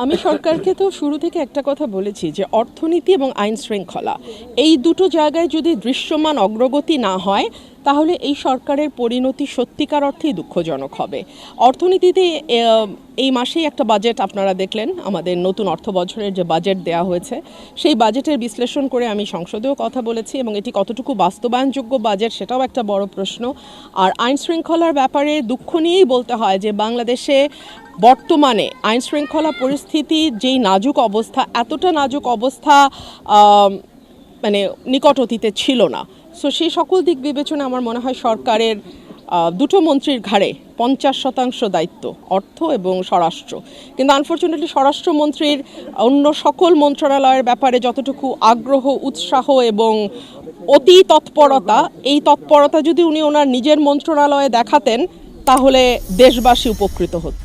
আমি সরকারকে তো শুরু থেকে একটা কথা বলেছি যে অর্থনীতি এবং আইন শৃঙ্খলা এই দুটো জায়গায় যদি দৃশ্যমান অগ্রগতি না হয় তাহলে এই সরকারের পরিণতি সত্যিকার অর্থেই দুঃখজনক হবে। অর্থনীতিতে এই মাসেই একটা বাজেট আপনারা দেখলেন, আমাদের নতুন অর্থ বছরের যে বাজেট দেওয়া হয়েছে সেই বাজেটের বিশ্লেষণ করে আমি সংসদেও কথা বলেছি এবং এটি কতটুকু বাস্তবায়নযোগ্য বাজেট সেটাও একটা বড় প্রশ্ন। আর আইন শৃঙ্খলার ব্যাপারে দুঃখ নিয়েই বলতে হয় যে বাংলাদেশে বর্তমানে আইন শৃঙ্খলা পরিস্থিতির যেই নাজুক অবস্থা, এতটা নাজুক অবস্থা মানে নিকট অতীতে ছিল না। সো সেই সকল দিক বিবেচনা আমার মনে হয় সরকারের দুটো মন্ত্রীর ঘাড়ে 50% দায়িত্ব, অর্থ এবং স্বরাষ্ট্র। কিন্তু আনফর্চুনেটলি স্বরাষ্ট্রমন্ত্রীর অন্য সকল মন্ত্রণালয়ের ব্যাপারে যতটুকু আগ্রহ, উৎসাহ এবং অতি তৎপরতা, এই তৎপরতা যদি উনি ওনার নিজের মন্ত্রণালয়ে দেখাতেন তাহলে দেশবাসী উপকৃত হতো।